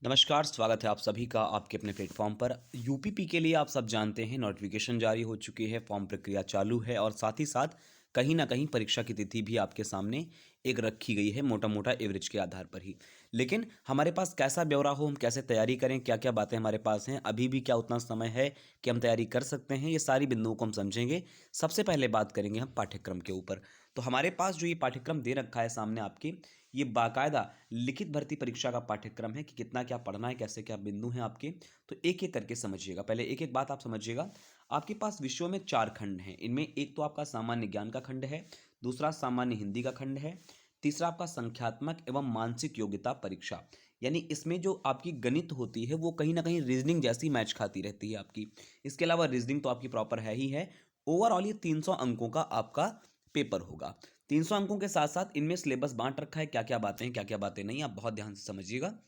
नमस्कार, स्वागत है आप सभी का आपके अपने प्लेटफ़ॉर्म पर। यूपीपी के लिए आप सब जानते हैं नोटिफ़िकेशन जारी हो चुकी है, फॉर्म प्रक्रिया चालू है और साथ ही साथ कहीं न कहीं परीक्षा की तिथि भी आपके सामने एक रखी गई है मोटा-मोटा एवरेज के आधार पर ही। लेकिन हमारे पास कैसा ब्यौरा हो, हम कैसे तैयारी करें, क्या-क्या बातें हमारे पास हैं, अभी भी क्या उतना समय है कि हम तैयारी कर सकते हैं, ये सारी बिंदुओं को हम समझेंगे। सबसे पहले बात करेंगे हम पाठ्यक्रम के ऊपर। तो हमारे पास जो ये पाठ्यक्रम दे रखा है सामने आपके, ये बाकायदा लिखित भर्ती परीक्षा का पाठ्यक्रम है कि कितना क्या पढ़ना है, कैसे क्या बिंदु हैं आपके। तो एक-एक करके समझिएगा। पहले एक-एक बात आप समझिएगा। आपके पास विषयों में 4 खंड हैं। इनमें एक तो आपका सामान्य ज्ञान का खंड है, दूसरा सामान्य हिंदी का खंड है, तीसरा आपका संख्यात्मक एवं मानसिक योग्यता परीक्षा। यानी इसमें जो आपकी गणित होती है, वो कहीं न कहीं रीज़निंग जैसी मैच खाती रहती है आपकी। इसके अलावा रीज़निंग तो आपकी प्रॉपर है ही है। ओवरऑल ये 300 अंकों का आपका पेपर होगा। 300 अंकों के साथ-साथ इनमें सिलेबस बाँट रखा है, क्या-क्या बातें हैं, क्या-क्या बातें नहीं, आप बहुत ध्यान से समझिएगा।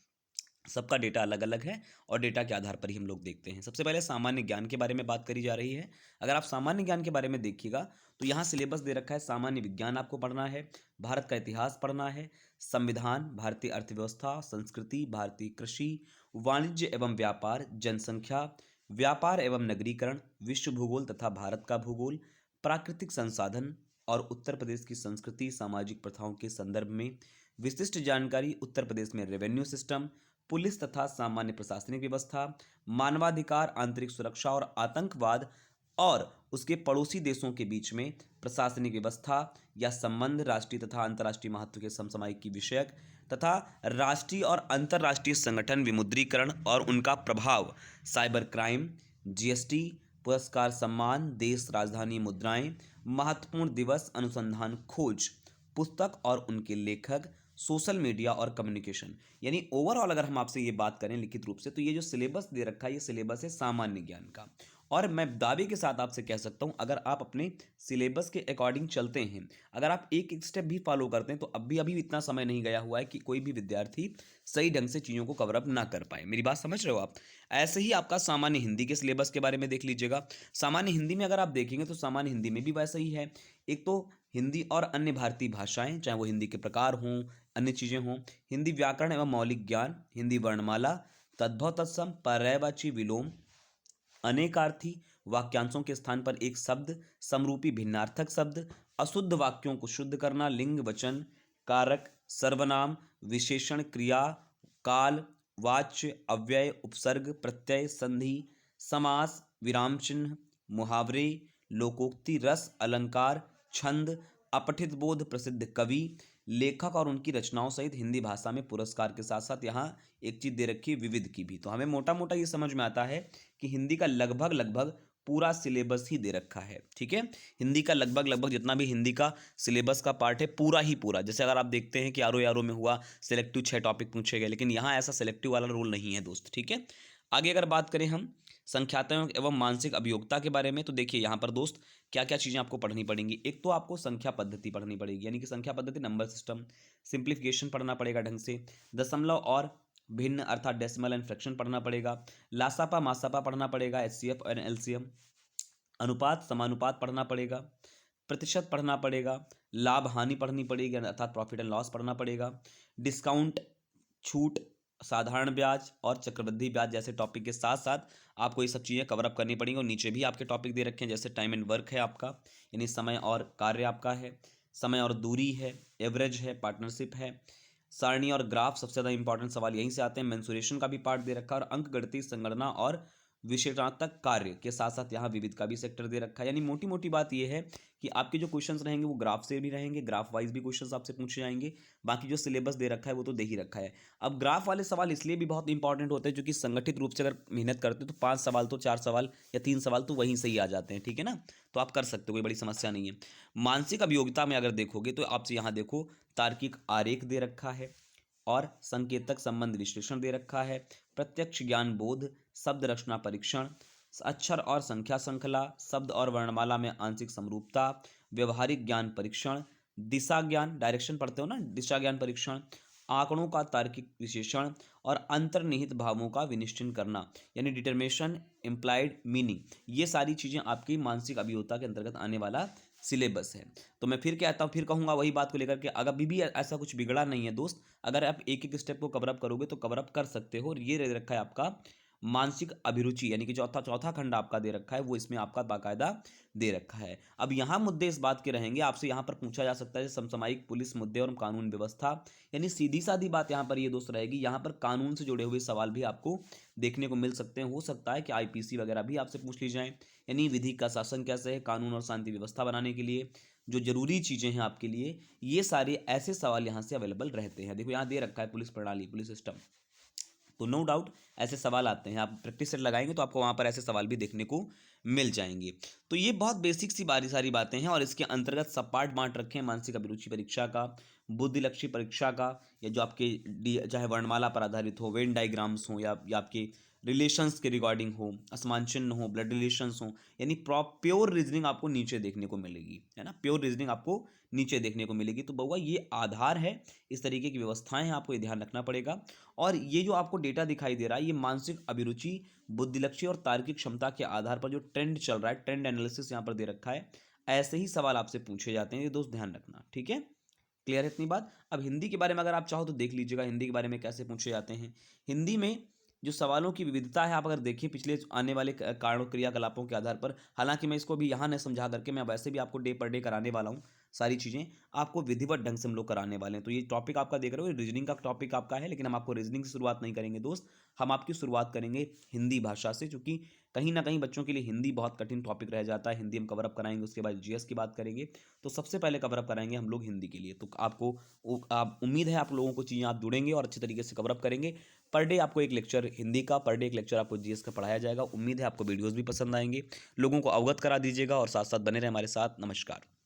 सबका डेटा अलग-अलग है और डेटा के आधार पर ही हम लोग देखते हैं। सबसे पहले सामान्य ज्ञान के बारे में बात करी जा रही है। अगर आप सामान्य ज्ञान के बारे में देखिएगा, तो यहाँ सिलेबस दे रखा है, सामान्य विज्ञान आपको पढ़ना है, भारत का इतिहास पढ़ना है, संविधान, भारतीय अर्थव्यवस्था, संस्कृति, भारतीय कृषि, वाणिज्य एवं व्यापार, जनसंख्या, व्यापार एवं नगरीकरण, विश्व भूगोल तथा भारत का भूगोल, प्राकृतिक संसाधन और उत्तर प्रदेश की संस्कृति, सामाजिक प्रथाओं के संदर्भ में विशिष्ट जानकारी, उत्तर प्रदेश में रेवेन्यू सिस्टम, पुलिस तथा सामान्य प्रशासनिक व्यवस्था, मानवाधिकार, आंतरिक सुरक्षा और आतंकवाद और उसके पड़ोसी देशों के बीच में प्रशासनिक व्यवस्था या संबंध, राष्ट्रीय तथा अंतर्राष्ट्रीय महत्व के समसामयिक की विषयक तथा राष्ट्रीय और अंतर्राष्ट्रीय संगठन, विमुद्रीकरण और उनका प्रभाव, साइबर क्राइम, जीएसटी, पुरस्कार सम्मान, देश राजधानी मुद्राएं, महत्वपूर्ण दिवस, अनुसंधान खोज, पुस्तक और उनके लेखक, सोशल मीडिया और कम्युनिकेशन। यानी ओवरऑल अगर हम आपसे ये बात करें लिखित रूप से, तो ये जो सिलेबस दे रखा है, ये सिलेबस है सामान्य ज्ञान का। और मैं दावे के साथ आपसे कह सकता हूँ, अगर आप अपने सिलेबस के अकॉर्डिंग चलते हैं, अगर आप एक एक स्टेप भी फॉलो करते हैं, तो अभी इतना समय नहीं गया हुआ है कि कोई भी विद्यार्थी सही ढंग से चीज़ों को कवर अप ना कर पाए। मेरी बात समझ रहे हो आप? ऐसे ही आपका सामान्य हिंदी के सिलेबस के बारे में देख लीजिएगा। सामान्य हिंदी में अगर आप देखेंगे, तो सामान्य हिंदी में भी वैसा ही है। एक तो हिंदी और अन्य भारतीय भाषाएं, चाहे वो हिंदी के प्रकार हों, अन्य चीज़ें हों, हिंदी व्याकरण एवं मौलिक ज्ञान, हिंदी वर्णमाला, तद्भव तत्सम, पर्यायवाची विलोम, अनेकार्थी, वाक्यांशों के स्थान पर एक शब्द, समरूपी भिन्नार्थक शब्द, अशुद्ध वाक्यों को शुद्ध करना, लिंग वचन, कारक, सर्वनाम, विशेषण, क्रिया, काल, वाच्य, अव्यय, उपसर्ग, प्रत्यय, संधि, समास, विराम चिन्ह, मुहावरे, लोकोक्ति, रस, अलंकार, छंद, अपठित बोध, प्रसिद्ध कवि, लेखक और उनकी रचनाओं सहित हिंदी भाषा में पुरस्कार के साथ साथ यहाँ एक चीज़ दे रखी है विविध की भी। तो हमें मोटा मोटा ये समझ में आता है कि हिंदी का लगभग लगभग पूरा सिलेबस ही दे रखा है। ठीक है, हिंदी का लगभग लगभग जितना भी हिंदी का सिलेबस का पार्ट है, पूरा ही पूरा। जैसे अगर आप देखते हैं कि आरो यारो में हुआ सेलेक्टिव 6 टॉपिक पूछे गए, लेकिन यहाँ ऐसा सेलेक्टिव वाला रूल नहीं है दोस्त। ठीक है, आगे अगर बात करें हम संख्यात्मक एवं मानसिक अभियोक्ता के बारे में, तो देखिए यहाँ पर दोस्त क्या क्या चीज़ें आपको पढ़नी पड़ेंगी। एक तो आपको संख्या पद्धति पढ़नी पड़ेगी, यानी कि संख्या पद्धति, नंबर सिस्टम, सिंप्लीफिकेशन पढ़ना पड़ेगा ढंग से, दशमलव और भिन्न अर्थात डेसिमल एंड फ्रैक्शन पढ़ना पड़ेगा, लासापा मासापा पढ़ना पड़ेगा, एचसीएफ और एलसीएम, अनुपात समानुपात पढ़ना पड़ेगा, प्रतिशत पढ़ना पड़ेगा, लाभ हानि पढ़नी पड़ेगी अर्थात प्रॉफिट एंड लॉस पढ़ना पड़ेगा, डिस्काउंट, छूट, साधारण ब्याज और चक्रवृद्धि ब्याज जैसे टॉपिक के साथ साथ आपको ये सब चीज़ें कवर अप करनी पड़ेंगी। और नीचे भी आपके टॉपिक दे रखे हैं, जैसे टाइम एंड वर्क है आपका, यानी समय और कार्य आपका है, समय और दूरी है, एवरेज है, पार्टनरशिप है, सारणी और ग्राफ, सबसे ज़्यादा इंपॉर्टेंट सवाल यहीं से आते हैं, मेंसुरेशन का भी पार्ट दे रखा है, और अंक गणितीय संगणना और विश्लेषणात्मक कार्य के साथ साथ यहाँ विविध का भी सेक्टर दे रखा है। यानी मोटी मोटी बात यह है कि आपके जो क्वेश्चंस रहेंगे वो ग्राफ से भी रहेंगे, ग्राफ वाइज भी क्वेश्चंस आपसे पूछे जाएंगे। बाकी जो सिलेबस दे रखा है वो तो दे ही रखा है। अब ग्राफ वाले सवाल इसलिए भी बहुत इंपॉर्टेंट होते हैं क्योंकि संगठित रूप से अगर मेहनत करते हो तो 5 सवाल तो 4 सवाल या 3 सवाल तो वहीं से ही आ जाते हैं। ठीक है ना, तो आप कर सकते हो, कोई बड़ी समस्या नहीं है। मानसिक अभियोगिता में अगर देखोगे तो आपसे यहाँ देखो तार्किक आरेख दे रखा है और संकेतक संबंध विश्लेषण दे रखा है, प्रत्यक्ष ज्ञान बोध, शब्द रचना परीक्षण, अक्षर और संख्या श्रृंखला, शब्द और वर्णमाला में आंशिक समरूपता, व्यवहारिक ज्ञान परीक्षण, दिशा ज्ञान, डायरेक्शन पढ़ते हो ना, दिशा ज्ञान परीक्षण, आंकड़ों का तार्किक विश्लेषण और अंतर्निहित भावों का विनिश्चय करना, यानी डिटर्मिनेशन इम्प्लाइड मीनिंग। ये सारी चीज़ें आपकी मानसिक अभियोगिता के अंतर्गत आने वाला सिलेबस है। तो मैं फिर कहता हूँ, फिर कहूँगा वही बात को लेकर के, अगर अभी भी ऐसा कुछ बिगड़ा नहीं है दोस्त, अगर आप एक एक स्टेप को कवर अप करोगे तो कवर अप कर सकते हो। और ये दे रखा है आपका मानसिक अभिरुचि, यानी कि चौथा चौथा खंड आपका दे रखा है, वो इसमें आपका बाकायदा दे रखा है। अब यहाँ मुद्दे इस बात के रहेंगे, आपसे यहाँ पर पूछा जा सकता है समसामयिक पुलिस मुद्दे और कानून व्यवस्था, यानी सीधी सादी बात यहाँ पर ये दोस्त रहेगी, यहाँ पर कानून से जुड़े हुए सवाल भी आपको देखने को मिल सकते हैं। हो सकता है कि आईपीसी वगैरह भी आपसे पूछ ली जाएं, यानी विधि का शासन कैसे है, कानून और शांति व्यवस्था बनाने के लिए जो जरूरी चीज़ें हैं आपके लिए, ये सारे ऐसे सवाल यहाँ से अवेलेबल रहते हैं। देखो यहाँ दे रखा है पुलिस प्रणाली, पुलिस सिस्टम, तो नो डाउट ऐसे सवाल आते हैं। आप प्रैक्टिस सेट लगाएंगे तो आपको वहाँ पर ऐसे सवाल भी देखने को मिल जाएंगे। तो ये बहुत बेसिक सी सारी बातें हैं, और इसके अंतर्गत सब पार्ट बांट रखे हैं मानसिक अभिरुचि परीक्षा का, बुद्धिलक्षी परीक्षा का, या जो आपके चाहे वर्णमाला पर आधारित हो, वेन डायग्राम्स हो, या आपके रिलेशंस के रिगार्डिंग हो, असमान चिन्ह हो, ब्लड रिलेशंस हो, यानी प्योर रीजनिंग आपको नीचे देखने को मिलेगी, है ना, प्योर रीजनिंग आपको नीचे देखने को मिलेगी। तो बउआ ये आधार है, इस तरीके की व्यवस्थाएं हैं, आपको ये ध्यान रखना पड़ेगा। और ये जो आपको डेटा दिखाई दे रहा है, ये मानसिक अभिरुचि, बुद्धिलक्ष्य और तार्किक क्षमता के आधार पर जो ट्रेंड चल रहा है, ट्रेंड एनालिसिस यहाँ पर दे रखा है, ऐसे ही सवाल आपसे पूछे जाते हैं, ये दोस्त ध्यान रखना, ठीक है। क्लियर है इतनी बात। अब हिंदी के बारे में अगर आप चाहो तो देख लीजिएगा, हिंदी के बारे में कैसे पूछे जाते हैं। हिंदी में जो सवालों की विविधता है, आप अगर देखिए पिछले आने वाले कारणों क्रियाकलापों के आधार पर, हालांकि मैं इसको भी यहाँ नहीं समझा करके, मैं वैसे भी आपको डे पर डे कराने वाला हूँ, सारी चीज़ें आपको विधिवत ढंग से हम लोग कराने वाले हैं। तो ये टॉपिक आपका देख रहे हो, रीजनिंग का टॉपिक आपका है, लेकिन हम आपको रीजनिंग से शुरुआत नहीं करेंगे दोस्त, हम आपकी शुरुआत करेंगे हिंदी भाषा से, क्योंकि कहीं ना कहीं बच्चों के लिए हिंदी बहुत कठिन टॉपिक रह जाता है। हिंदी हम कवर अप कराएंगे, उसके बाद जीएस की बात करेंगे, तो सबसे पहले कवर अप कराएंगे हम लोग हिंदी के लिए। तो आपको आप उम्मीद है आप लोगों को चीज़ें आप जुड़ेंगे और अच्छे तरीके से कवर अप करेंगे। पर डे आपको एक लेक्चर हिंदी का, पर डे एक लेक्चर आपको जीएस का पढ़ाया जाएगा। उम्मीद है आपको वीडियोज़ भी पसंद आएंगे, लोगों को अवगत करा दीजिएगा और साथ साथ बने रहे हमारे साथ। नमस्कार।